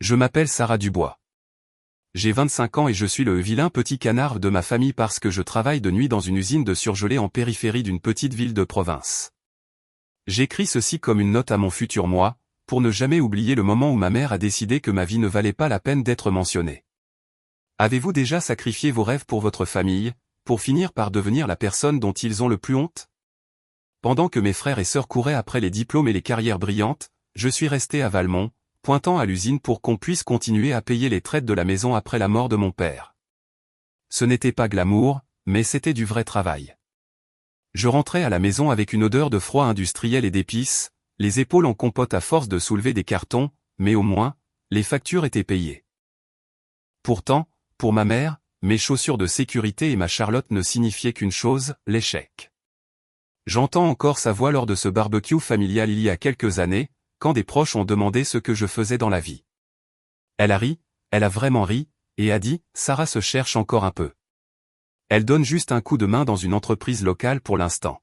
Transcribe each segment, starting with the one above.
Je m'appelle Sarah Dubois. J'ai 25 ans et je suis le vilain petit canard de ma famille parce que je travaille de nuit dans une usine de surgelés en périphérie d'une petite ville de province. J'écris ceci comme une note à mon futur moi, pour ne jamais oublier le moment où ma mère a décidé que ma vie ne valait pas la peine d'être mentionnée. Avez-vous déjà sacrifié vos rêves pour votre famille, pour finir par devenir la personne dont ils ont le plus honte? Pendant que mes frères et sœurs couraient après les diplômes et les carrières brillantes, je suis resté à Valmont, pointant à l'usine pour qu'on puisse continuer à payer les traites de la maison après la mort de mon père. Ce n'était pas glamour, mais c'était du vrai travail. Je rentrais à la maison avec une odeur de froid industriel et d'épices, les épaules en compote à force de soulever des cartons, mais au moins, les factures étaient payées. Pourtant, pour ma mère, mes chaussures de sécurité et ma Charlotte ne signifiaient qu'une chose, l'échec. J'entends encore sa voix lors de ce barbecue familial il y a quelques années, quand des proches ont demandé ce que je faisais dans la vie. Elle a ri, elle a vraiment ri, et a dit, Sarah se cherche encore un peu. Elle donne juste un coup de main dans une entreprise locale pour l'instant.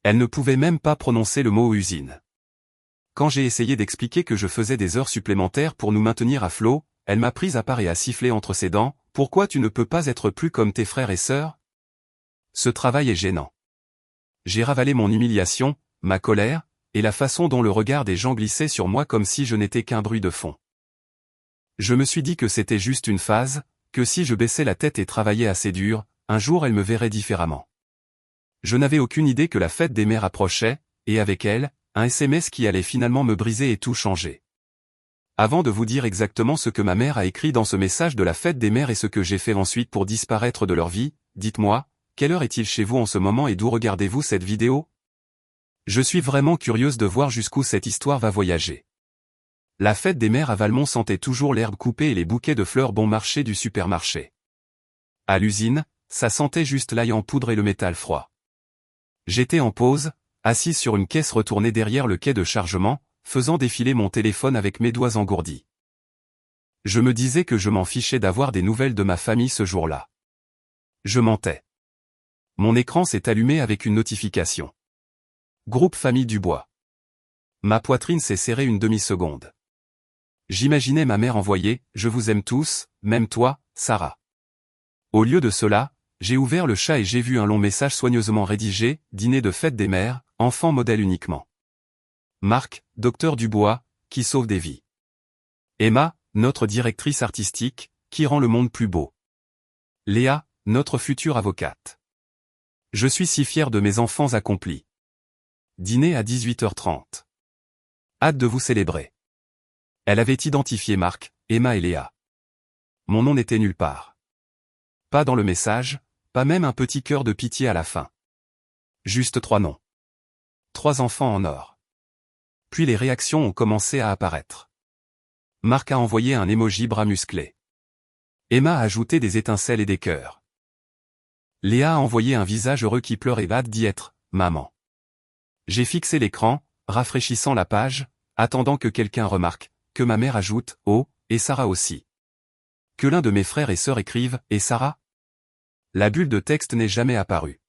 Elle ne pouvait même pas prononcer le mot usine. Quand j'ai essayé d'expliquer que je faisais des heures supplémentaires pour nous maintenir à flot, elle m'a prise à part et a sifflé entre ses dents, « Pourquoi tu ne peux pas être plus comme tes frères et sœurs ?» Ce travail est gênant. J'ai ravalé mon humiliation, ma colère, et la façon dont le regard des gens glissait sur moi comme si je n'étais qu'un bruit de fond. Je me suis dit que c'était juste une phase, que si je baissais la tête et travaillais assez dur, un jour elle me verrait différemment. Je n'avais aucune idée que la fête des mères approchait, et avec elle, un SMS qui allait finalement me briser et tout changer. Avant de vous dire exactement ce que ma mère a écrit dans ce message de la fête des mères et ce que j'ai fait ensuite pour disparaître de leur vie, dites-moi, quelle heure est-il chez vous en ce moment et d'où regardez-vous cette vidéo? Je suis vraiment curieuse de voir jusqu'où cette histoire va voyager. La fête des mères à Valmont sentait toujours l'herbe coupée et les bouquets de fleurs bon marché du supermarché. À l'usine, ça sentait juste l'ail en poudre et le métal froid. J'étais en pause, assise sur une caisse retournée derrière le quai de chargement, faisant défiler mon téléphone avec mes doigts engourdis. Je me disais que je m'en fichais d'avoir des nouvelles de ma famille ce jour-là. Je mentais. Mon écran s'est allumé avec une notification. Groupe Famille Dubois. Ma poitrine s'est serrée une demi-seconde. J'imaginais ma mère envoyer « Je vous aime tous, même toi, Sarah ». Au lieu de cela, j'ai ouvert le chat et j'ai vu un long message soigneusement rédigé, « Dîner de fête des mères, enfant modèle uniquement. Marc, docteur Dubois, qui sauve des vies. Emma, notre directrice artistique, qui rend le monde plus beau. Léa, notre future avocate. Je suis si fier de mes enfants accomplis. Dîner à 18h30. Hâte de vous célébrer. Elle avait identifié Marc, Emma et Léa. Mon nom n'était nulle part. Pas dans le message, pas même un petit cœur de pitié à la fin. Juste 3 noms. 3 enfants en or. Puis les réactions ont commencé à apparaître. Marc a envoyé un emoji bras musclé. Emma a ajouté des étincelles et des cœurs. Léa a envoyé un visage heureux qui pleure et hâte d'y être, maman. J'ai fixé l'écran, rafraîchissant la page, attendant que quelqu'un remarque, que ma mère ajoute, oh, et Sarah aussi. Que l'un de mes frères et sœurs écrive, et Sarah? La bulle de texte n'est jamais apparue.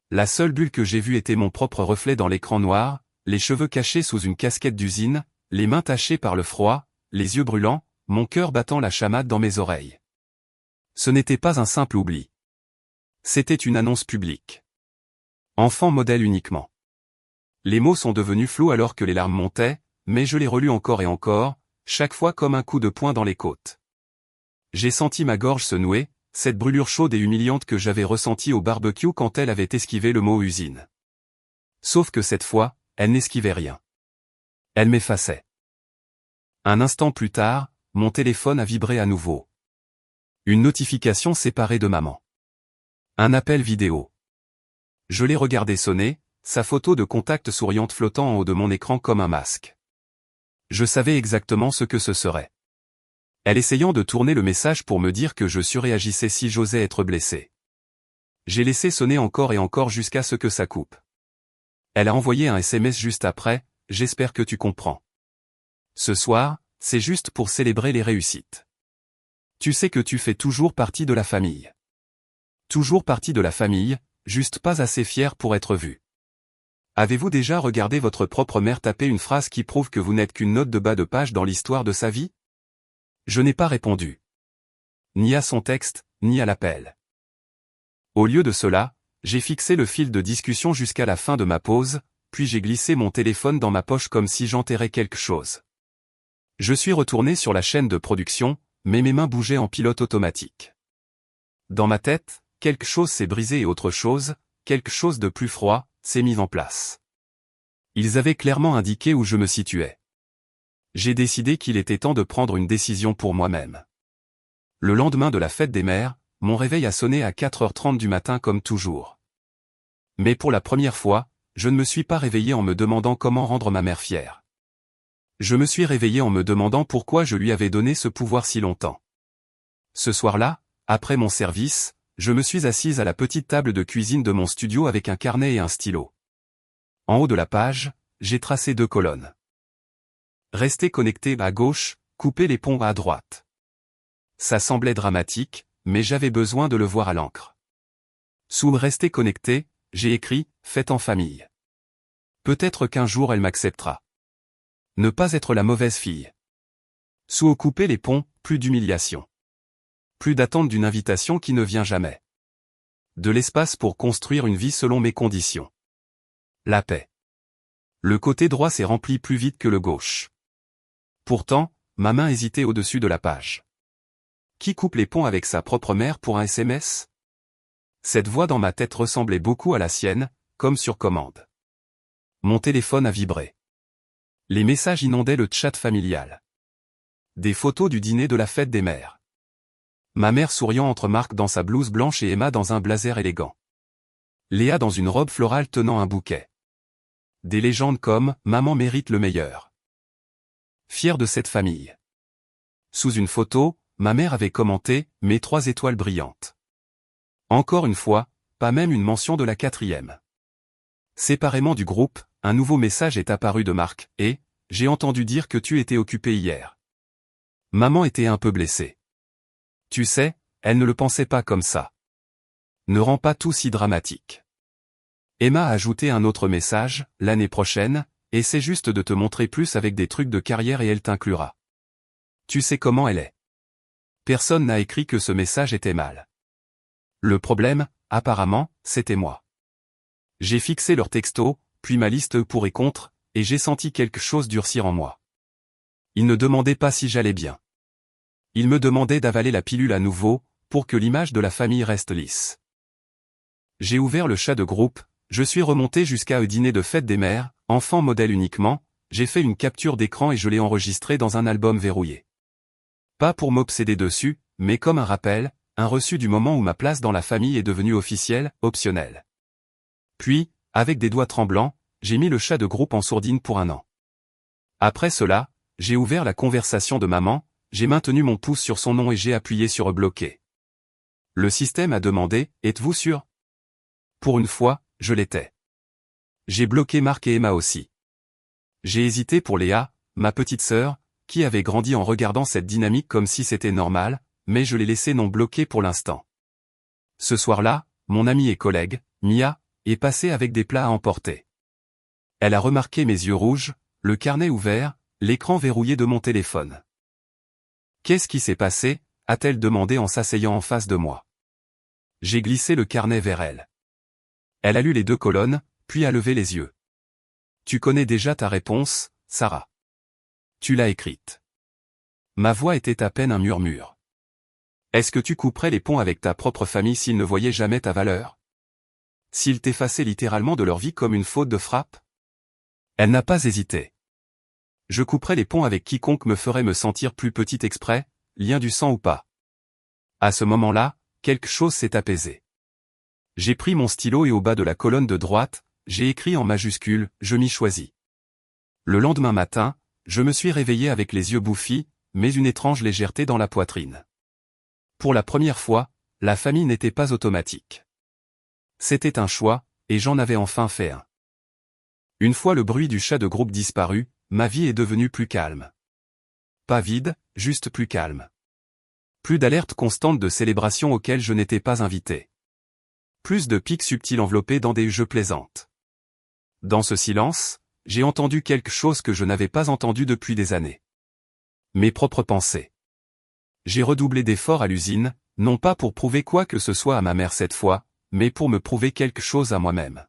La seule bulle que j'ai vue était mon propre reflet dans l'écran noir, les cheveux cachés sous une casquette d'usine, les mains tachées par le froid, les yeux brûlants, mon cœur battant la chamade dans mes oreilles. Ce n'était pas un simple oubli. C'était une annonce publique. Enfant modèle uniquement. Les mots sont devenus flous alors que les larmes montaient, mais je les relus encore et encore, chaque fois comme un coup de poing dans les côtes. J'ai senti ma gorge se nouer, cette brûlure chaude et humiliante que j'avais ressentie au barbecue quand elle avait esquivé le mot usine. Sauf que cette fois, elle n'esquivait rien. Elle m'effaçait. Un instant plus tard, mon téléphone a vibré à nouveau. Une notification séparée de maman. Un appel vidéo. Je l'ai regardé sonner, sa photo de contact souriante flottant en haut de mon écran comme un masque. Je savais exactement ce que ce serait. Elle essayant de tourner le message pour me dire que je surréagissais si j'osais être blessé. J'ai laissé sonner encore et encore jusqu'à ce que ça coupe. Elle a envoyé un SMS juste après, « J'espère que tu comprends. Ce soir, c'est juste pour célébrer les réussites. Tu sais que tu fais toujours partie de la famille. Toujours partie de la famille, juste pas assez fier pour être vu. » Avez-vous déjà regardé votre propre mère taper une phrase qui prouve que vous n'êtes qu'une note de bas de page dans l'histoire de sa vie? Je n'ai pas répondu. Ni à son texte, ni à l'appel. Au lieu de cela, j'ai fixé le fil de discussion jusqu'à la fin de ma pause, puis j'ai glissé mon téléphone dans ma poche comme si j'enterrais quelque chose. Je suis retourné sur la chaîne de production, mais mes mains bougeaient en pilote automatique. Dans ma tête, quelque chose s'est brisé et autre chose, quelque chose de plus froid, s'est mis en place. Ils avaient clairement indiqué où je me situais. J'ai décidé qu'il était temps de prendre une décision pour moi-même. Le lendemain de la fête des mères, mon réveil a sonné à 4h30 du matin comme toujours. Mais pour la première fois, je ne me suis pas réveillé en me demandant comment rendre ma mère fière. Je me suis réveillé en me demandant pourquoi je lui avais donné ce pouvoir si longtemps. Ce soir-là, après mon service, je me suis assise à la petite table de cuisine de mon studio avec un carnet et un stylo. En haut de la page, j'ai tracé 2 colonnes. Rester connecté à gauche, couper les ponts à droite. Ça semblait dramatique, mais j'avais besoin de le voir à l'encre. Sous rester connecté, j'ai écrit « Fête en famille ». Peut-être qu'un jour elle m'acceptera. Ne pas être la mauvaise fille. Sous couper les ponts, plus d'humiliation. Plus d'attente d'une invitation qui ne vient jamais. De l'espace pour construire une vie selon mes conditions. La paix. Le côté droit s'est rempli plus vite que le gauche. Pourtant, ma main hésitait au-dessus de la page. Qui coupe les ponts avec sa propre mère pour un SMS? Cette voix dans ma tête ressemblait beaucoup à la sienne, comme sur commande. Mon téléphone a vibré. Les messages inondaient le chat familial. Des photos du dîner de la fête des mères. Ma mère souriant entre Marc dans sa blouse blanche et Emma dans un blazer élégant. Léa dans une robe florale tenant un bouquet. Des légendes comme « Maman mérite le meilleur ». Fière de cette famille. Sous une photo, ma mère avait commenté « Mes 3 étoiles brillantes ». Encore une fois, pas même une mention de la 4e. Séparément du groupe, un nouveau message est apparu de Marc, et « J'ai entendu dire que tu étais occupé hier. » Maman était un peu blessée. Tu sais, elle ne le pensait pas comme ça. Ne rend pas tout si dramatique. Emma a ajouté un autre message, l'année prochaine, essaie juste de te montrer plus avec des trucs de carrière et elle t'inclura. Tu sais comment elle est. Personne n'a écrit que ce message était mal. Le problème, apparemment, c'était moi. J'ai fixé leur texto, puis ma liste pour et contre, et j'ai senti quelque chose durcir en moi. Ils ne demandaient pas si j'allais bien. Ils me demandaient d'avaler la pilule à nouveau, pour que l'image de la famille reste lisse. J'ai ouvert le chat de groupe, je suis remonté jusqu'à un dîner de fête des mères, enfant modèle uniquement, j'ai fait une capture d'écran et je l'ai enregistré dans un album verrouillé. Pas pour m'obséder dessus, mais comme un rappel, un reçu du moment où ma place dans la famille est devenue officielle, optionnelle. Puis, avec des doigts tremblants, j'ai mis le chat de groupe en sourdine pour 1 an. Après cela, j'ai ouvert la conversation de maman, j'ai maintenu mon pouce sur son nom et j'ai appuyé sur bloquer. Le système a demandé, êtes-vous sûr? Pour une fois, je l'étais. J'ai bloqué Marc et Emma aussi. J'ai hésité pour Léa, ma petite sœur, qui avait grandi en regardant cette dynamique comme si c'était normal, mais je l'ai laissé non bloqué pour l'instant. Ce soir-là, mon amie et collègue, Mia, est passée avec des plats à emporter. Elle a remarqué mes yeux rouges, le carnet ouvert, l'écran verrouillé de mon téléphone. Qu'est-ce qui s'est passé? A-t-elle demandé en s'asseyant en face de moi. J'ai glissé le carnet vers elle. Elle a lu les 2 colonnes, puis a levé les yeux. Tu connais déjà ta réponse, Sarah. Tu l'as écrite. Ma voix était à peine un murmure. Est-ce que tu couperais les ponts avec ta propre famille s'ils ne voyaient jamais ta valeur? S'ils t'effaçaient littéralement de leur vie comme une faute de frappe? Elle n'a pas hésité. Je couperais les ponts avec quiconque me ferait me sentir plus petite exprès, lien du sang ou pas. À ce moment-là, quelque chose s'est apaisé. J'ai pris mon stylo et au bas de la colonne de droite, j'ai écrit en majuscule « Je m'y choisis ». Le lendemain matin, je me suis réveillé avec les yeux bouffis, mais une étrange légèreté dans la poitrine. Pour la première fois, la famille n'était pas automatique. C'était un choix, et j'en avais enfin fait un. Une fois le bruit du chat de groupe disparu, ma vie est devenue plus calme. Pas vide, juste plus calme. Plus d'alertes constantes de célébrations auxquelles je n'étais pas invité. Plus de pics subtils enveloppés dans des jeux plaisantes. Dans ce silence, j'ai entendu quelque chose que je n'avais pas entendu depuis des années. Mes propres pensées. J'ai redoublé d'efforts à l'usine, non pas pour prouver quoi que ce soit à ma mère cette fois, mais pour me prouver quelque chose à moi-même.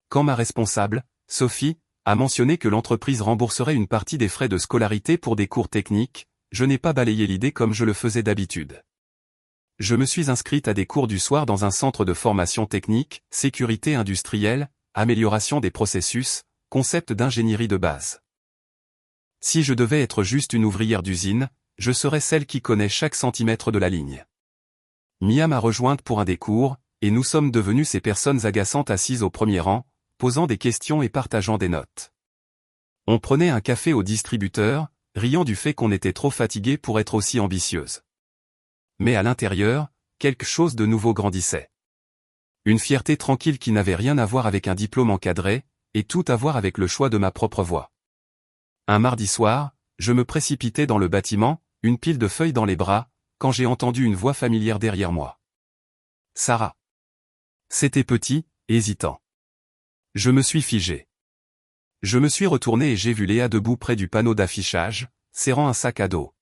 Quand ma responsable, Sophie, a mentionné que l'entreprise rembourserait une partie des frais de scolarité pour des cours techniques, je n'ai pas balayé l'idée comme je le faisais d'habitude. Je me suis inscrite à des cours du soir dans un centre de formation technique, sécurité industrielle, amélioration des processus, concept d'ingénierie de base. Si je devais être juste une ouvrière d'usine, je serais celle qui connaît chaque centimètre de la ligne. Mia m'a rejointe pour un des cours, et nous sommes devenus ces personnes agaçantes assises au premier rang, posant des questions et partageant des notes. On prenait un café au distributeur, riant du fait qu'on était trop fatigué pour être aussi ambitieuse. Mais à l'intérieur, quelque chose de nouveau grandissait. Une fierté tranquille qui n'avait rien à voir avec un diplôme encadré, et tout à voir avec le choix de ma propre voie. Un mardi soir, je me précipitais dans le bâtiment, une pile de feuilles dans les bras, quand j'ai entendu une voix familière derrière moi. Sarah. C'était petit, hésitant. Je me suis figé. Je me suis retourné et j'ai vu Léa debout près du panneau d'affichage, serrant un sac à dos.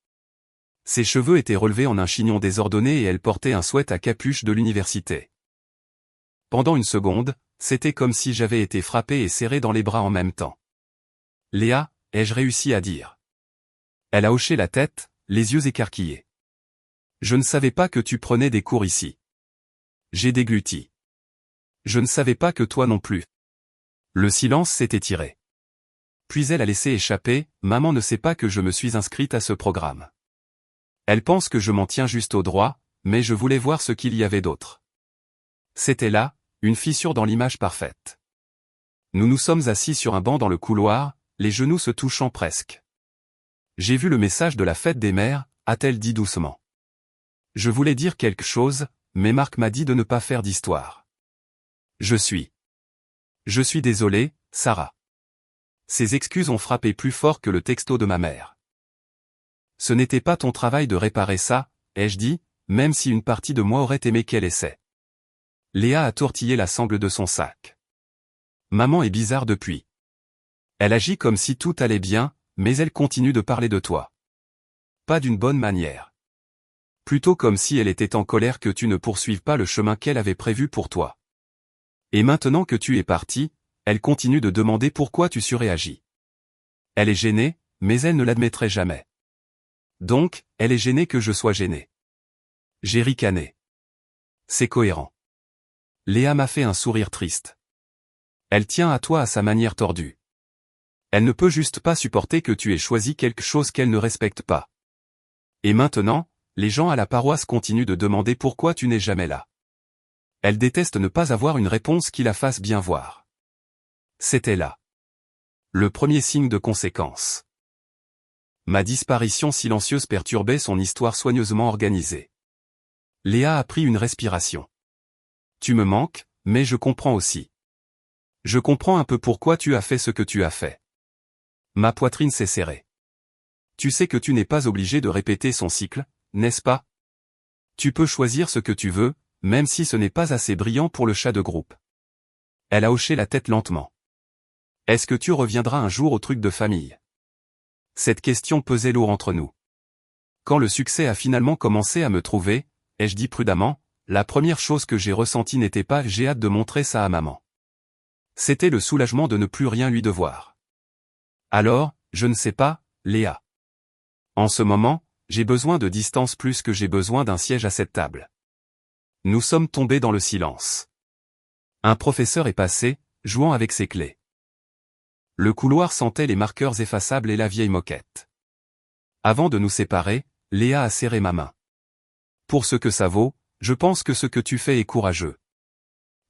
Ses cheveux étaient relevés en un chignon désordonné et elle portait un sweat à capuche de l'université. Pendant une seconde, c'était comme si j'avais été frappé et serré dans les bras en même temps. Léa, ai-je réussi à dire. Elle a hoché la tête, les yeux écarquillés. Je ne savais pas que tu prenais des cours ici. J'ai dégluti. Je ne savais pas que toi non plus. Le silence s'est étiré. Puis elle a laissé échapper, maman ne sait pas que je me suis inscrite à ce programme. Elle pense que je m'en tiens juste au droit, mais je voulais voir ce qu'il y avait d'autre. C'était là, une fissure dans l'image parfaite. Nous nous sommes assis sur un banc dans le couloir, les genoux se touchant presque. J'ai vu le message de la fête des mères, a-t-elle dit doucement. Je voulais dire quelque chose, mais Marc m'a dit de ne pas faire d'histoire. Je suis désolé, Sarah. Ces excuses ont frappé plus fort que le texto de ma mère. Ce n'était pas ton travail de réparer ça, ai-je dit, même si une partie de moi aurait aimé qu'elle essaie. Léa a tortillé la sangle de son sac. Maman est bizarre depuis. Elle agit comme si tout allait bien, mais elle continue de parler de toi. Pas d'une bonne manière. Plutôt comme si elle était en colère que tu ne poursuives pas le chemin qu'elle avait prévu pour toi. Et maintenant que tu es parti, elle continue de demander pourquoi tu surréagis. Elle est gênée, mais elle ne l'admettrait jamais. Donc, elle est gênée que je sois gêné. J'ai ricané. C'est cohérent. Léa m'a fait un sourire triste. Elle tient à toi à sa manière tordue. Elle ne peut juste pas supporter que tu aies choisi quelque chose qu'elle ne respecte pas. Et maintenant, les gens à la paroisse continuent de demander pourquoi tu n'es jamais là. Elle déteste ne pas avoir une réponse qui la fasse bien voir. C'était là. Le premier signe de conséquence. Ma disparition silencieuse perturbait son histoire soigneusement organisée. Léa a pris une respiration. Tu me manques, mais je comprends aussi. Je comprends un peu pourquoi tu as fait ce que tu as fait. Ma poitrine s'est serrée. Tu sais que tu n'es pas obligé de répéter son cycle, n'est-ce pas? Tu peux choisir ce que tu veux, même si ce n'est pas assez brillant pour le chat de groupe. Elle a hoché la tête lentement. Est-ce que tu reviendras un jour au truc de famille? Cette question pesait lourd entre nous. Quand le succès a finalement commencé à me trouver, ai-je dit prudemment, la première chose que j'ai ressentie n'était pas « j'ai hâte de montrer ça à maman ». C'était le soulagement de ne plus rien lui devoir. Alors, je ne sais pas, Léa. En ce moment, j'ai besoin de distance plus que j'ai besoin d'un siège à cette table. Nous sommes tombés dans le silence. Un professeur est passé, jouant avec ses clés. Le couloir sentait les marqueurs effaçables et la vieille moquette. Avant de nous séparer, Léa a serré ma main. Pour ce que ça vaut, je pense que ce que tu fais est courageux.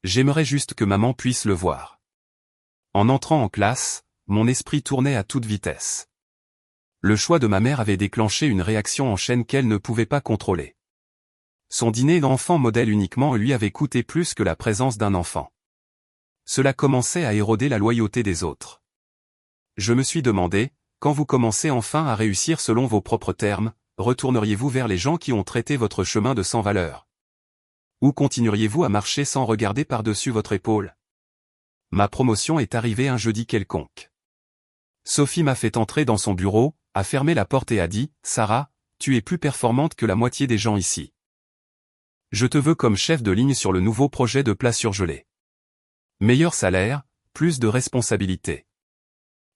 J'aimerais juste que maman puisse le voir. En entrant en classe, mon esprit tournait à toute vitesse. Le choix de ma mère avait déclenché une réaction en chaîne qu'elle ne pouvait pas contrôler. Son dîner d'enfant modèle uniquement lui avait coûté plus que la présence d'un enfant. Cela commençait à éroder la loyauté des autres. Je me suis demandé, quand vous commencez enfin à réussir selon vos propres termes, retourneriez-vous vers les gens qui ont traité votre chemin de sans valeur? Ou continueriez-vous à marcher sans regarder par-dessus votre épaule? Ma promotion est arrivée un jeudi quelconque. Sophie m'a fait entrer dans son bureau, a fermé la porte et a dit « Sarah, tu es plus performante que la moitié des gens ici. Je te veux comme chef de ligne sur le nouveau projet de plats surgelés. Meilleur salaire, plus de responsabilités.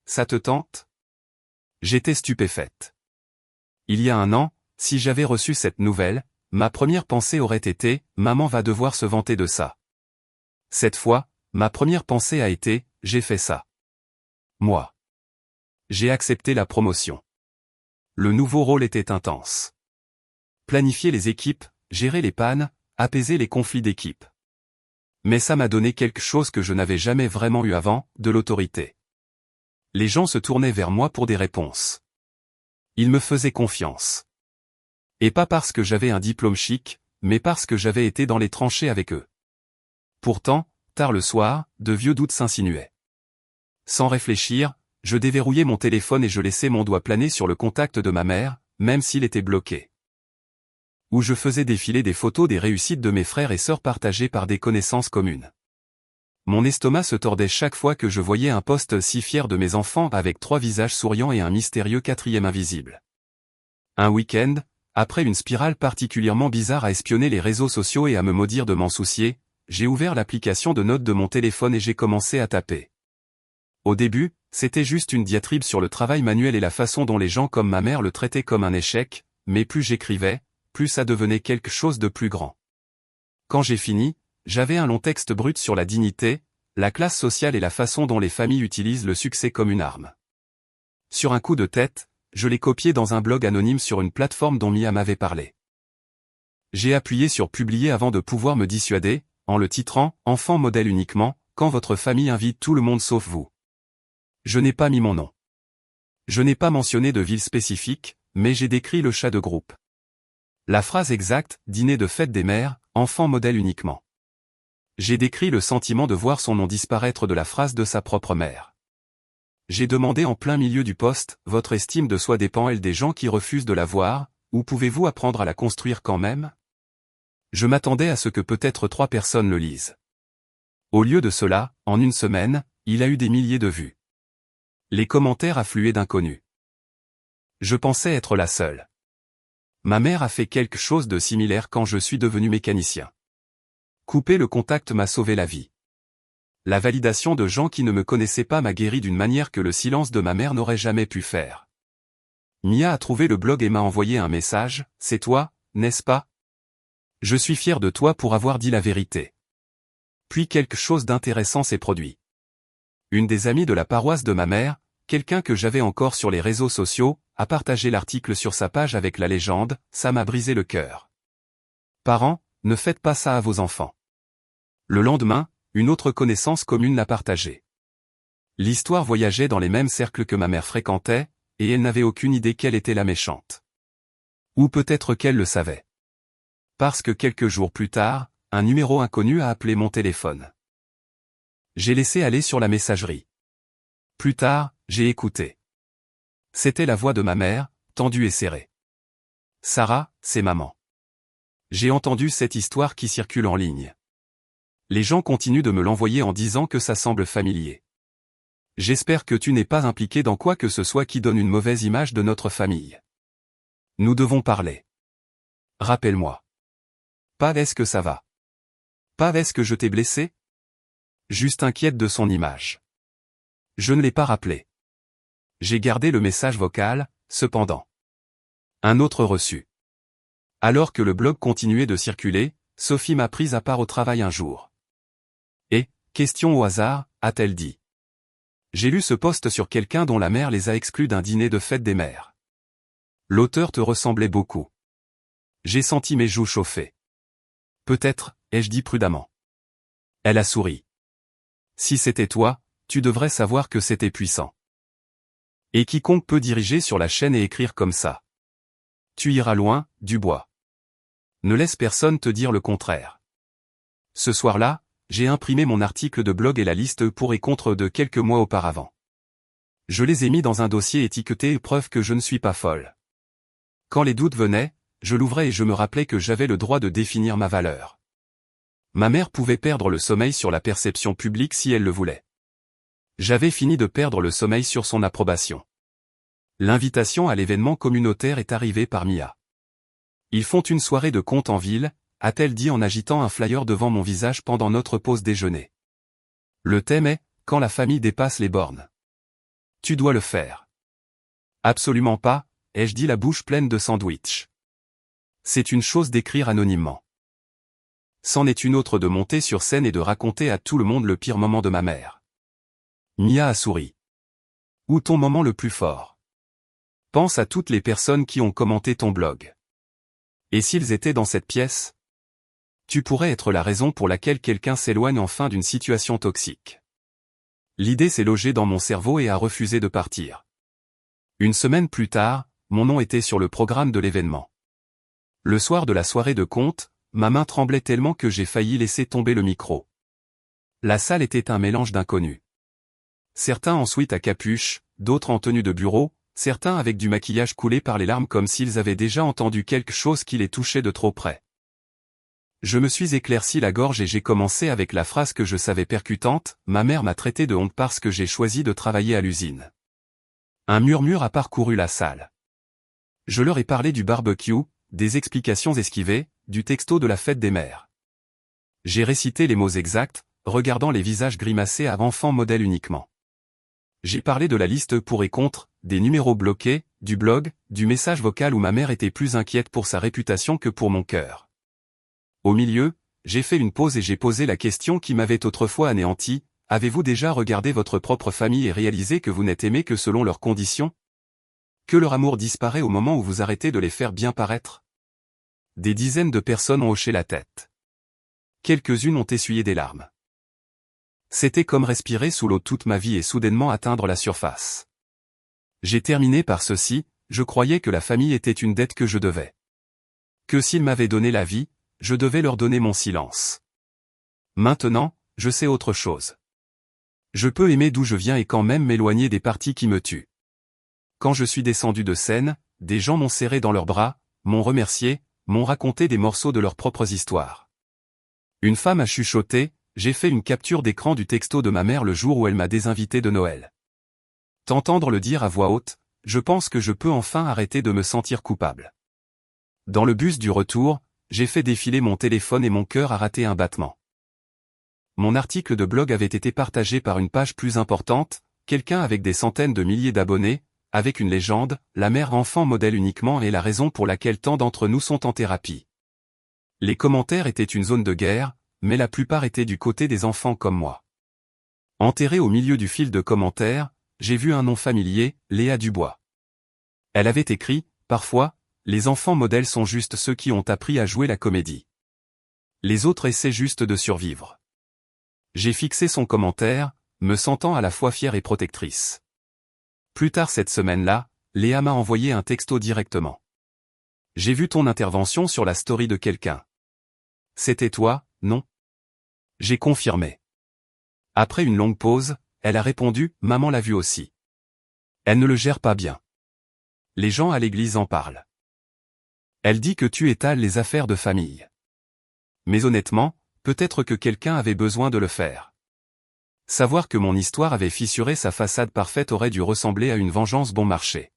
Ça te tente? J'étais stupéfaite. Il y a un an, si j'avais reçu cette nouvelle, ma première pensée aurait été « Maman va devoir se vanter de ça ». Cette fois, ma première pensée a été « J'ai fait ça ». Moi. J'ai accepté la promotion. Le nouveau rôle était intense. Planifier les équipes, gérer les pannes, apaiser les conflits d'équipe. Mais ça m'a donné quelque chose que je n'avais jamais vraiment eu avant, de l'autorité. Les gens se tournaient vers moi pour des réponses. Ils me faisaient confiance. Et pas parce que j'avais un diplôme chic, mais parce que j'avais été dans les tranchées avec eux. Pourtant, tard le soir, de vieux doutes s'insinuaient. Sans réfléchir, je déverrouillais mon téléphone et je laissais mon doigt planer sur le contact de ma mère, même s'il était bloqué. Où je faisais défiler des photos des réussites de mes frères et sœurs partagées par des connaissances communes. Mon estomac se tordait chaque fois que je voyais un post si fier de mes enfants avec 3 visages souriants et un mystérieux 4e invisible. Un week-end, après une spirale particulièrement bizarre à espionner les réseaux sociaux et à me maudire de m'en soucier, j'ai ouvert l'application de notes de mon téléphone et j'ai commencé à taper. Au début, c'était juste une diatribe sur le travail manuel et la façon dont les gens comme ma mère le traitaient comme un échec, mais plus j'écrivais, plus ça devenait quelque chose de plus grand. Quand j'ai fini, j'avais un long texte brut sur la dignité, la classe sociale et la façon dont les familles utilisent le succès comme une arme. Sur un coup de tête, je l'ai copié dans un blog anonyme sur une plateforme dont Mia m'avait parlé. J'ai appuyé sur publier avant de pouvoir me dissuader, en le titrant « Enfant modèle uniquement, quand votre famille invite tout le monde sauf vous ». Je n'ai pas mis mon nom. Je n'ai pas mentionné de ville spécifique, mais j'ai décrit le chat de groupe. La phrase exacte, dîner de fête des mères, enfant modèle uniquement. J'ai décrit le sentiment de voir son nom disparaître de la phrase de sa propre mère. J'ai demandé en plein milieu du post, votre estime de soi dépend-elle des gens qui refusent de la voir, ou pouvez-vous apprendre à la construire quand même? Je m'attendais à ce que peut-être 3 personnes le lisent. Au lieu de cela, en une semaine, il a eu des milliers de vues. Les commentaires affluaient d'inconnus. Je pensais être la seule. Ma mère a fait quelque chose de similaire quand je suis devenu mécanicien. Couper le contact m'a sauvé la vie. La validation de gens qui ne me connaissaient pas m'a guéri d'une manière que le silence de ma mère n'aurait jamais pu faire. Mia a trouvé le blog et m'a envoyé un message, « C'est toi, n'est-ce pas? Je suis fier de toi pour avoir dit la vérité. » Puis quelque chose d'intéressant s'est produit. Une des amies de la paroisse de ma mère, quelqu'un que j'avais encore sur les réseaux sociaux, a partagé l'article sur sa page avec la légende, « Ça m'a brisé le cœur. » Parents, ne faites pas ça à vos enfants. Le lendemain, une autre connaissance commune l'a partagé. L'histoire voyageait dans les mêmes cercles que ma mère fréquentait, et elle n'avait aucune idée qu'elle était la méchante. Ou peut-être qu'elle le savait. Parce que quelques jours plus tard, un numéro inconnu a appelé mon téléphone. J'ai laissé aller sur la messagerie. Plus tard, j'ai écouté. C'était la voix de ma mère, tendue et serrée. « Sarah, c'est maman. J'ai entendu cette histoire qui circule en ligne. Les gens continuent de me l'envoyer en disant que ça semble familier. J'espère que tu n'es pas impliqué dans quoi que ce soit qui donne une mauvaise image de notre famille. Nous devons parler. Rappelle-moi. Pas est-ce que ça va? Pas est-ce que je t'ai blessé? Juste inquiète de son image. Je ne l'ai pas rappelé. J'ai gardé le message vocal, cependant. Un autre reçu. Alors que le blog continuait de circuler, Sophie m'a prise à part au travail un jour. Et, question au hasard, a-t-elle dit. J'ai lu ce post sur quelqu'un dont la mère les a exclus d'un dîner de fête des mères. L'auteur te ressemblait beaucoup. J'ai senti mes joues chauffer. Peut-être, ai-je dit prudemment. Elle a souri. Si c'était toi, tu devrais savoir que c'était puissant. Et quiconque peut diriger sur la chaîne et écrire comme ça. Tu iras loin, Dubois. Ne laisse personne te dire le contraire. Ce soir-là, j'ai imprimé mon article de blog et la liste pour et contre de quelques mois auparavant. Je les ai mis dans un dossier étiqueté preuve que je ne suis pas folle. Quand les doutes venaient, je l'ouvrais et je me rappelais que j'avais le droit de définir ma valeur. Ma mère pouvait perdre le sommeil sur la perception publique si elle le voulait. J'avais fini de perdre le sommeil sur son approbation. L'invitation à l'événement communautaire est arrivée par Mia. Ils font une soirée de contes en ville, a-t-elle dit en agitant un flyer devant mon visage pendant notre pause déjeuner. Le thème est « Quand la famille dépasse les bornes ». Tu dois le faire. Absolument pas, ai-je dit la bouche pleine de sandwich. C'est une chose d'écrire anonymement. C'en est une autre de monter sur scène et de raconter à tout le monde le pire moment de ma mère. Mia a souri. Ou ton moment le plus fort. Pense à toutes les personnes qui ont commenté ton blog. Et s'ils étaient dans cette pièce? Tu pourrais être la raison pour laquelle quelqu'un s'éloigne enfin d'une situation toxique. L'idée s'est logée dans mon cerveau et a refusé de partir. Une semaine plus tard, mon nom était sur le programme de l'événement. Le soir de la soirée de contes, ma main tremblait tellement que j'ai failli laisser tomber le micro. La salle était un mélange d'inconnus. Certains en sweat à capuche, d'autres en tenue de bureau, certains avec du maquillage coulé par les larmes comme s'ils avaient déjà entendu quelque chose qui les touchait de trop près. Je me suis éclairci la gorge et j'ai commencé avec la phrase que je savais percutante, ma mère m'a traité de honte parce que j'ai choisi de travailler à l'usine. Un murmure a parcouru la salle. Je leur ai parlé du barbecue, des explications esquivées, du texto de la fête des mères. J'ai récité les mots exacts, regardant les visages grimacés à enfants modèles uniquement. J'ai parlé de la liste pour et contre, des numéros bloqués, du blog, du message vocal où ma mère était plus inquiète pour sa réputation que pour mon cœur. Au milieu, j'ai fait une pause et j'ai posé la question qui m'avait autrefois anéanti, avez-vous déjà regardé votre propre famille et réalisé que vous n'êtes aimé que selon leurs conditions? Que leur amour disparaît au moment où vous arrêtez de les faire bien paraître? Des dizaines de personnes ont hoché la tête. Quelques-unes ont essuyé des larmes. C'était comme respirer sous l'eau toute ma vie et soudainement atteindre la surface. J'ai terminé par ceci, je croyais que la famille était une dette que je devais. Que s'ils m'avaient donné la vie, je devais leur donner mon silence. Maintenant, je sais autre chose. Je peux aimer d'où je viens et quand même m'éloigner des parties qui me tuent. Quand je suis descendu de scène, des gens m'ont serré dans leurs bras, m'ont remercié, m'ont raconté des morceaux de leurs propres histoires. Une femme a chuchoté, j'ai fait une capture d'écran du texto de ma mère le jour où elle m'a désinvité de Noël. T'entendre le dire à voix haute, je pense que je peux enfin arrêter de me sentir coupable. Dans le bus du retour, j'ai fait défiler mon téléphone et mon cœur a raté un battement. Mon article de blog avait été partagé par une page plus importante, quelqu'un avec des centaines de milliers d'abonnés, avec une légende, la mère enfant modèle uniquement est la raison pour laquelle tant d'entre nous sont en thérapie. Les commentaires étaient une zone de guerre, mais la plupart étaient du côté des enfants comme moi. Enterré au milieu du fil de commentaires, j'ai vu un nom familier, Léa Dubois. Elle avait écrit, parfois, les enfants modèles sont juste ceux qui ont appris à jouer la comédie. Les autres essaient juste de survivre. J'ai fixé son commentaire, me sentant à la fois fière et protectrice. Plus tard cette semaine-là, Léa m'a envoyé un texto directement. J'ai vu ton intervention sur la story de quelqu'un. C'était toi, non? J'ai confirmé. Après une longue pause, elle a répondu, maman l'a vu aussi. Elle ne le gère pas bien. Les gens à l'église en parlent. Elle dit que tu étales les affaires de famille. Mais honnêtement, peut-être que quelqu'un avait besoin de le faire. Savoir que mon histoire avait fissuré sa façade parfaite aurait dû ressembler à une vengeance bon marché.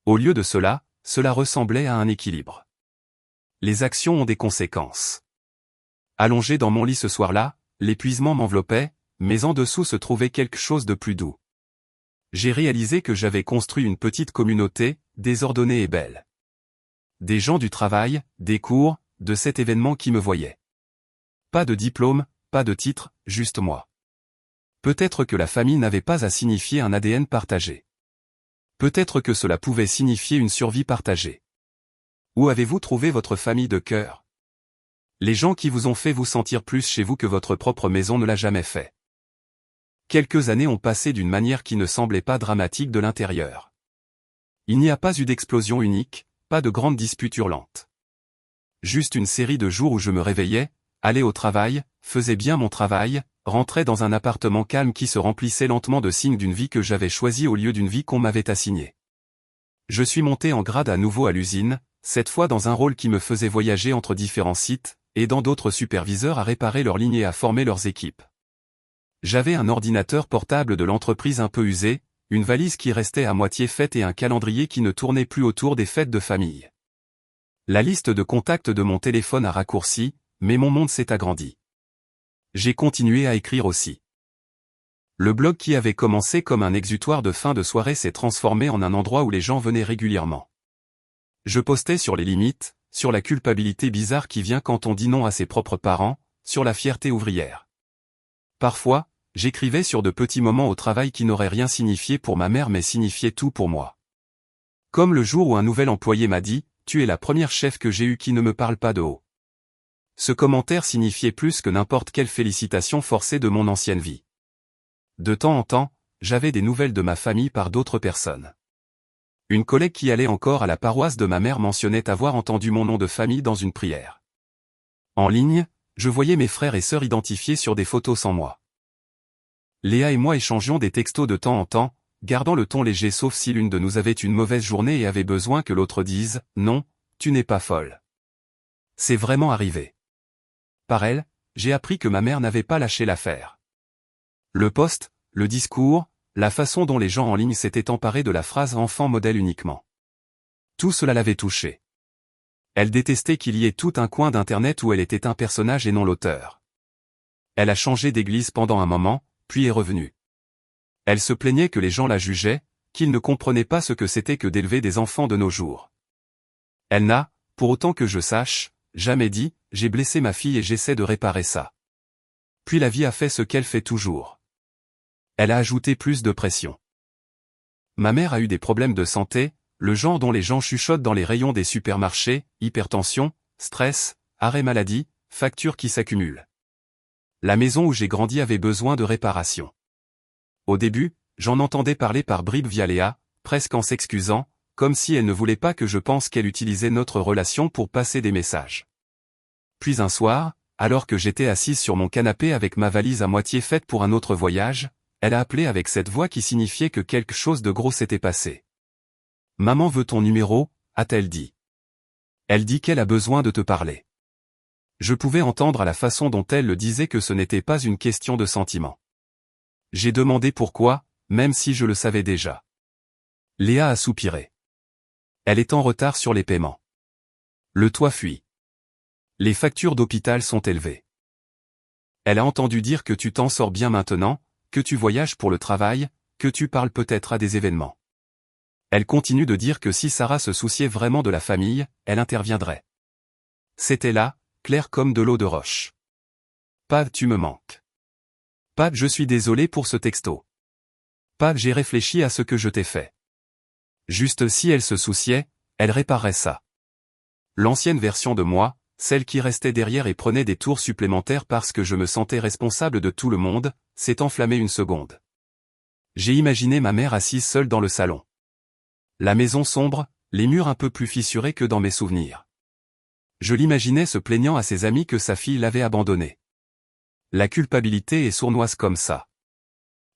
Au lieu de cela, cela ressemblait à un équilibre. Les actions ont des conséquences. Allongé dans mon lit ce soir-là, l'épuisement m'enveloppait, mais en dessous se trouvait quelque chose de plus doux. J'ai réalisé que j'avais construit une petite communauté, désordonnée et belle. Des gens du travail, des cours, de cet événement qui me voyaient. Pas de diplôme, pas de titre, juste moi. Peut-être que la famille n'avait pas à signifier un ADN partagé. Peut-être que cela pouvait signifier une survie partagée. Où avez-vous trouvé votre famille de cœur? Les gens qui vous ont fait vous sentir plus chez vous que votre propre maison ne l'a jamais fait. Quelques années ont passé d'une manière qui ne semblait pas dramatique de l'intérieur. Il n'y a pas eu d'explosion unique, pas de grande dispute hurlante. Juste une série de jours où je me réveillais, allais au travail, faisais bien mon travail, rentrais dans un appartement calme qui se remplissait lentement de signes d'une vie que j'avais choisie au lieu d'une vie qu'on m'avait assignée. Je suis monté en grade à nouveau à l'usine, cette fois dans un rôle qui me faisait voyager entre différents sites, aidant d'autres superviseurs à réparer leurs lignes et à former leurs équipes. J'avais un ordinateur portable de l'entreprise un peu usé, une valise qui restait à moitié faite et un calendrier qui ne tournait plus autour des fêtes de famille. La liste de contacts de mon téléphone a raccourci, mais mon monde s'est agrandi. J'ai continué à écrire aussi. Le blog qui avait commencé comme un exutoire de fin de soirée s'est transformé en un endroit où les gens venaient régulièrement. Je postais sur les limites, sur la culpabilité bizarre qui vient quand on dit non à ses propres parents, sur la fierté ouvrière. Parfois, j'écrivais sur de petits moments au travail qui n'auraient rien signifié pour ma mère mais signifiaient tout pour moi. Comme le jour où un nouvel employé m'a dit « Tu es la première chef que j'ai eue qui ne me parle pas de haut ». Ce commentaire signifiait plus que n'importe quelle félicitation forcée de mon ancienne vie. De temps en temps, j'avais des nouvelles de ma famille par d'autres personnes. Une collègue qui allait encore à la paroisse de ma mère mentionnait avoir entendu mon nom de famille dans une prière. En ligne, je voyais mes frères et sœurs identifiés sur des photos sans moi. Léa et moi échangions des textos de temps en temps, gardant le ton léger sauf si l'une de nous avait une mauvaise journée et avait besoin que l'autre dise « Non, tu n'es pas folle ». C'est vraiment arrivé. Par elle, j'ai appris que ma mère n'avait pas lâché l'affaire. Le post, le discours, la façon dont les gens en ligne s'étaient emparés de la phrase « enfant modèle uniquement ». Tout cela l'avait touchée. Elle détestait qu'il y ait tout un coin d'internet où elle était un personnage et non l'auteur. Elle a changé d'église pendant un moment, puis est revenue. Elle se plaignait que les gens la jugeaient, qu'ils ne comprenaient pas ce que c'était que d'élever des enfants de nos jours. Elle n'a, pour autant que je sache, jamais dit « j'ai blessé ma fille et j'essaie de réparer ça ». Puis la vie a fait ce qu'elle fait toujours. Elle a ajouté plus de pression. Ma mère a eu des problèmes de santé, le genre dont les gens chuchotent dans les rayons des supermarchés, hypertension, stress, arrêt maladie, factures qui s'accumulent. La maison où j'ai grandi avait besoin de réparation. Au début, j'en entendais parler par bribes via Léa, presque en s'excusant, comme si elle ne voulait pas que je pense qu'elle utilisait notre relation pour passer des messages. Puis un soir, alors que j'étais assise sur mon canapé avec ma valise à moitié faite pour un autre voyage, elle a appelé avec cette voix qui signifiait que quelque chose de gros s'était passé. « Maman veut ton numéro », a-t-elle dit. Elle dit qu'elle a besoin de te parler. Je pouvais entendre à la façon dont elle le disait que ce n'était pas une question de sentiment. J'ai demandé pourquoi, même si je le savais déjà. Léa a soupiré. Elle est en retard sur les paiements. Le toit fuit. Les factures d'hôpital sont élevées. Elle a entendu dire que tu t'en sors bien maintenant, que tu voyages pour le travail, que tu parles peut-être à des événements. Elle continue de dire que si Sarah se souciait vraiment de la famille, elle interviendrait. C'était là, clair comme de l'eau de roche. Pav, tu me manques. Pav, je suis désolé pour ce texto. Pav, j'ai réfléchi à ce que je t'ai fait. Juste si elle se souciait, elle réparerait ça. L'ancienne version de moi, celle qui restait derrière et prenait des tours supplémentaires parce que je me sentais responsable de tout le monde, s'est enflammée une seconde. J'ai imaginé ma mère assise seule dans le salon. La maison sombre, les murs un peu plus fissurés que dans mes souvenirs. Je l'imaginais se plaignant à ses amis que sa fille l'avait abandonné. La culpabilité est sournoise comme ça.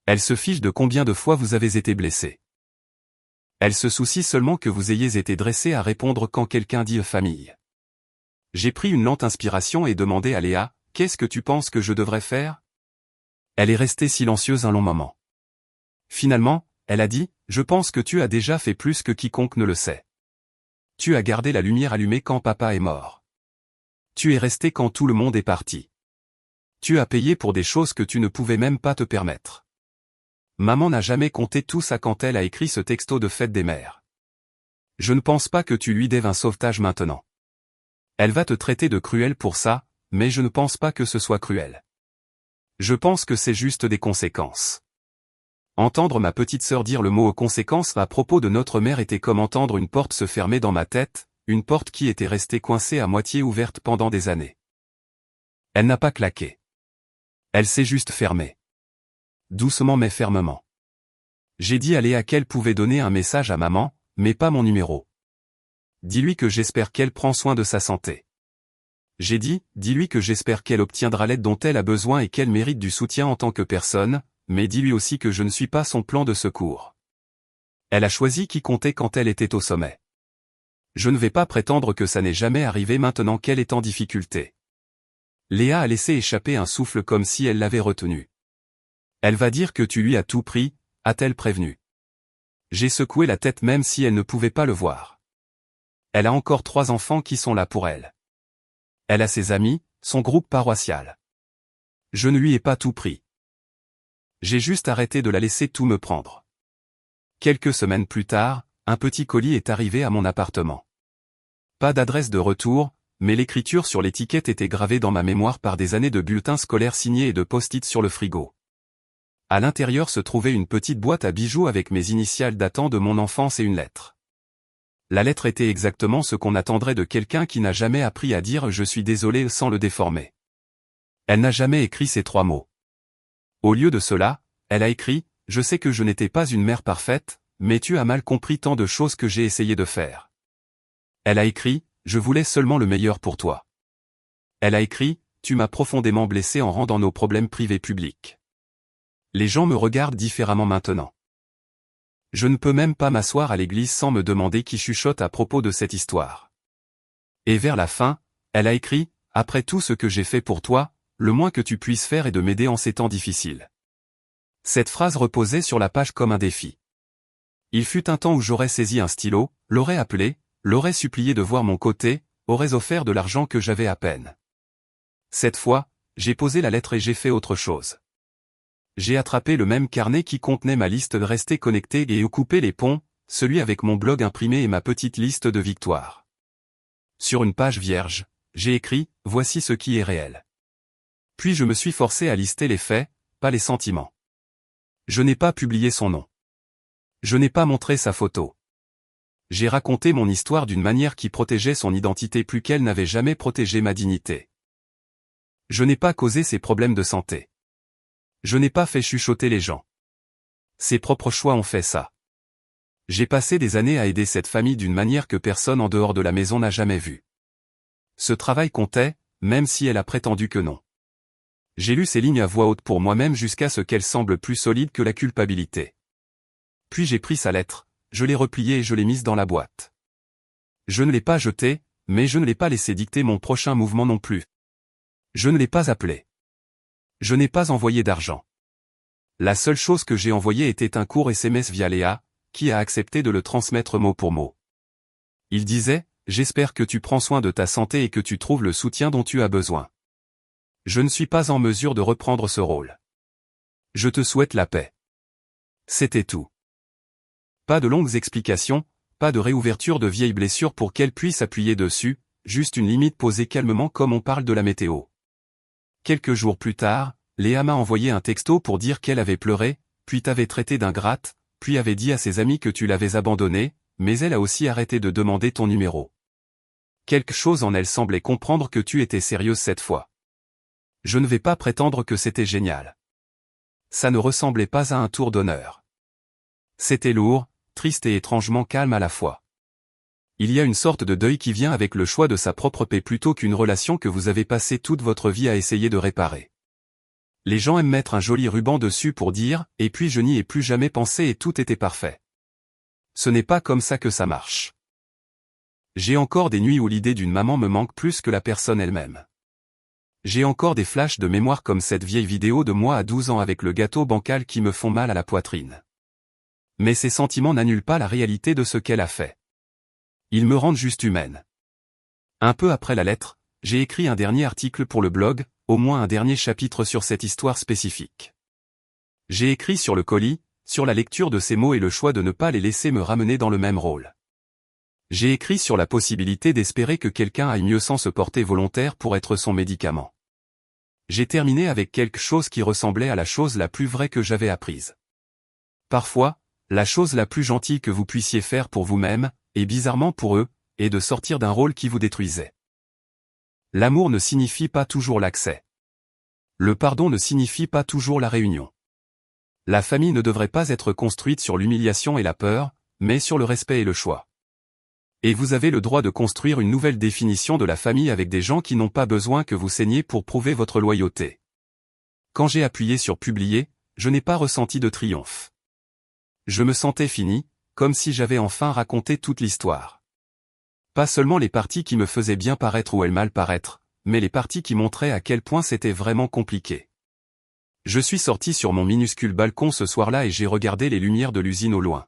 Elle se fiche de combien de fois vous avez été blessé. Elle se soucie seulement que vous ayez été dressé à répondre quand quelqu'un dit « famille ». J'ai pris une lente inspiration et demandé à Léa, « Qu'est-ce que tu penses que je devrais faire ?» Elle est restée silencieuse un long moment. Finalement, elle a dit, « Je pense que tu as déjà fait plus que quiconque ne le sait. Tu as gardé la lumière allumée quand papa est mort. Tu es resté quand tout le monde est parti. Tu as payé pour des choses que tu ne pouvais même pas te permettre. » Maman n'a jamais compté tout ça quand elle a écrit ce texto de fête des mères. Je ne pense pas que tu lui deves un sauvetage maintenant. Elle va te traiter de cruel pour ça, mais je ne pense pas que ce soit cruel. Je pense que c'est juste des conséquences. Entendre ma petite sœur dire le mot « conséquences » à propos de notre mère était comme entendre une porte se fermer dans ma tête, une porte qui était restée coincée à moitié ouverte pendant des années. Elle n'a pas claqué. Elle s'est juste fermée. Doucement mais fermement. J'ai dit à Léa qu'elle pouvait donner un message à maman, mais pas mon numéro. Dis-lui que j'espère qu'elle prend soin de sa santé. J'ai dit, dis-lui que j'espère qu'elle obtiendra l'aide dont elle a besoin et qu'elle mérite du soutien en tant que personne, mais dis-lui aussi que je ne suis pas son plan de secours. Elle a choisi qui comptait quand elle était au sommet. Je ne vais pas prétendre que ça n'est jamais arrivé maintenant qu'elle est en difficulté. Léa a laissé échapper un souffle comme si elle l'avait retenu. Elle va dire que tu lui as tout pris, a-t-elle prévenu. J'ai secoué la tête même si elle ne pouvait pas le voir. Elle a encore 3 enfants qui sont là pour elle. Elle a ses amis, son groupe paroissial. Je ne lui ai pas tout pris. J'ai juste arrêté de la laisser tout me prendre. Quelques semaines plus tard, un petit colis est arrivé à mon appartement. Pas d'adresse de retour, mais l'écriture sur l'étiquette était gravée dans ma mémoire par des années de bulletins scolaires signés et de post-it sur le frigo. À l'intérieur se trouvait une petite boîte à bijoux avec mes initiales datant de mon enfance et une lettre. La lettre était exactement ce qu'on attendrait de quelqu'un qui n'a jamais appris à dire « je suis désolé » sans le déformer. Elle n'a jamais écrit ces 3 mots. Au lieu de cela, elle a écrit « je sais que je n'étais pas une mère parfaite, mais tu as mal compris tant de choses que j'ai essayé de faire. » Elle a écrit « je voulais seulement le meilleur pour toi. » Elle a écrit « tu m'as profondément blessé en rendant nos problèmes privés publics. » Les gens me regardent différemment maintenant. Je ne peux même pas m'asseoir à l'église sans me demander qui chuchote à propos de cette histoire. Et vers la fin, elle a écrit « après tout ce que j'ai fait pour toi, le moins que tu puisses faire est de m'aider en ces temps difficiles. » Cette phrase reposait sur la page comme un défi. Il fut un temps où j'aurais saisi un stylo, l'aurais appelé, l'aurais supplié de voir mon côté, aurais offert de l'argent que j'avais à peine. Cette fois, j'ai posé la lettre et j'ai fait autre chose. J'ai attrapé le même carnet qui contenait ma liste de rester connecté et coupé les ponts, celui avec mon blog imprimé et ma petite liste de victoires. Sur une page vierge, j'ai écrit « Voici ce qui est réel ». Puis je me suis forcé à lister les faits, pas les sentiments. Je n'ai pas publié son nom. Je n'ai pas montré sa photo. J'ai raconté mon histoire d'une manière qui protégeait son identité plus qu'elle n'avait jamais protégé ma dignité. Je n'ai pas causé ses problèmes de santé. Je n'ai pas fait chuchoter les gens. Ses propres choix ont fait ça. J'ai passé des années à aider cette famille d'une manière que personne en dehors de la maison n'a jamais vue. Ce travail comptait, même si elle a prétendu que non. J'ai lu ces lignes à voix haute pour moi-même jusqu'à ce qu'elles semblent plus solides que la culpabilité. Puis j'ai pris sa lettre, je l'ai repliée et je l'ai mise dans la boîte. Je ne l'ai pas jetée, mais je ne l'ai pas laissé dicter mon prochain mouvement non plus. Je ne l'ai pas appelé. Je n'ai pas envoyé d'argent. La seule chose que j'ai envoyée était un court SMS via Léa, qui a accepté de le transmettre mot pour mot. Il disait « J'espère que tu prends soin de ta santé et que tu trouves le soutien dont tu as besoin. Je ne suis pas en mesure de reprendre ce rôle. Je te souhaite la paix. » C'était tout. Pas de longues explications, pas de réouverture de vieilles blessures pour qu'elle puisse appuyer dessus, juste une limite posée calmement comme on parle de la météo. Quelques jours plus tard, Léa m'a envoyé un texto pour dire qu'elle avait pleuré, puis t'avait traité d'ingrate, puis avait dit à ses amis que tu l'avais abandonnée, mais elle a aussi arrêté de demander ton numéro. Quelque chose en elle semblait comprendre que tu étais sérieuse cette fois. Je ne vais pas prétendre que c'était génial. Ça ne ressemblait pas à un tour d'honneur. C'était lourd, triste et étrangement calme à la fois. Il y a une sorte de deuil qui vient avec le choix de sa propre paix plutôt qu'une relation que vous avez passé toute votre vie à essayer de réparer. Les gens aiment mettre un joli ruban dessus pour dire « et puis je n'y ai plus jamais pensé et tout était parfait ». Ce n'est pas comme ça que ça marche. J'ai encore des nuits où l'idée d'une maman me manque plus que la personne elle-même. J'ai encore des flashs de mémoire comme cette vieille vidéo de moi à 12 ans avec le gâteau bancal qui me font mal à la poitrine. Mais ces sentiments n'annulent pas la réalité de ce qu'elle a fait. Ils me rendent juste humaine. Un peu après la lettre, j'ai écrit un dernier article pour le blog, au moins un dernier chapitre sur cette histoire spécifique. J'ai écrit sur le colis, sur la lecture de ces mots et le choix de ne pas les laisser me ramener dans le même rôle. J'ai écrit sur la possibilité d'espérer que quelqu'un aille mieux sans se porter volontaire pour être son médicament. J'ai terminé avec quelque chose qui ressemblait à la chose la plus vraie que j'avais apprise. Parfois, la chose la plus gentille que vous puissiez faire pour vous-même, et bizarrement pour eux, est de sortir d'un rôle qui vous détruisait. L'amour ne signifie pas toujours l'accès. Le pardon ne signifie pas toujours la réunion. La famille ne devrait pas être construite sur l'humiliation et la peur, mais sur le respect et le choix. Et vous avez le droit de construire une nouvelle définition de la famille avec des gens qui n'ont pas besoin que vous saigniez pour prouver votre loyauté. Quand j'ai appuyé sur publier, je n'ai pas ressenti de triomphe. Je me sentais fini, comme si j'avais enfin raconté toute l'histoire. Pas seulement les parties qui me faisaient bien paraître ou elles mal paraître, mais les parties qui montraient à quel point c'était vraiment compliqué. Je suis sorti sur mon minuscule balcon ce soir-là et j'ai regardé les lumières de l'usine au loin.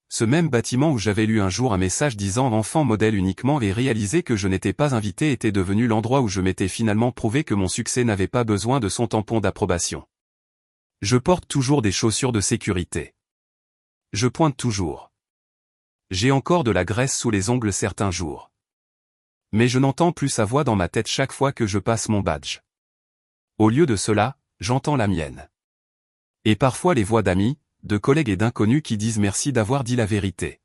Ce même bâtiment où j'avais lu un jour un message disant « enfant modèle uniquement » et réalisé que je n'étais pas invité était devenu l'endroit où je m'étais finalement prouvé que mon succès n'avait pas besoin de son tampon d'approbation. Je porte toujours des chaussures de sécurité. Je pointe toujours. J'ai encore de la graisse sous les ongles certains jours. Mais je n'entends plus sa voix dans ma tête chaque fois que je passe mon badge. Au lieu de cela, j'entends la mienne. Et parfois les voix d'amis, de collègues et d'inconnus qui disent merci d'avoir dit la vérité.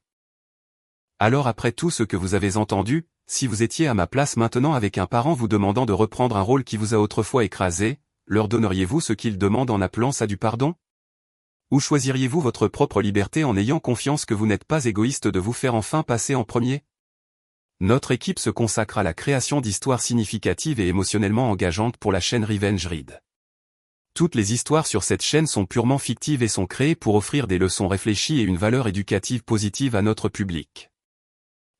Alors après tout ce que vous avez entendu, si vous étiez à ma place maintenant avec un parent vous demandant de reprendre un rôle qui vous a autrefois écrasé, leur donneriez-vous ce qu'ils demandent en appelant ça du pardon? Ou choisiriez-vous votre propre liberté en ayant confiance que vous n'êtes pas égoïste de vous faire enfin passer en premier? Notre équipe se consacre à la création d'histoires significatives et émotionnellement engageantes pour la chaîne Revenge Read. Toutes les histoires sur cette chaîne sont purement fictives et sont créées pour offrir des leçons réfléchies et une valeur éducative positive à notre public.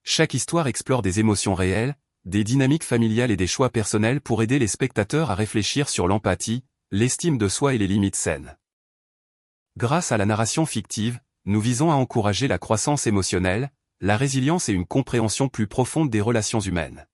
Chaque histoire explore des émotions réelles, des dynamiques familiales et des choix personnels pour aider les spectateurs à réfléchir sur l'empathie, l'estime de soi et les limites saines. Grâce à la narration fictive, nous visons à encourager la croissance émotionnelle, la résilience et une compréhension plus profonde des relations humaines.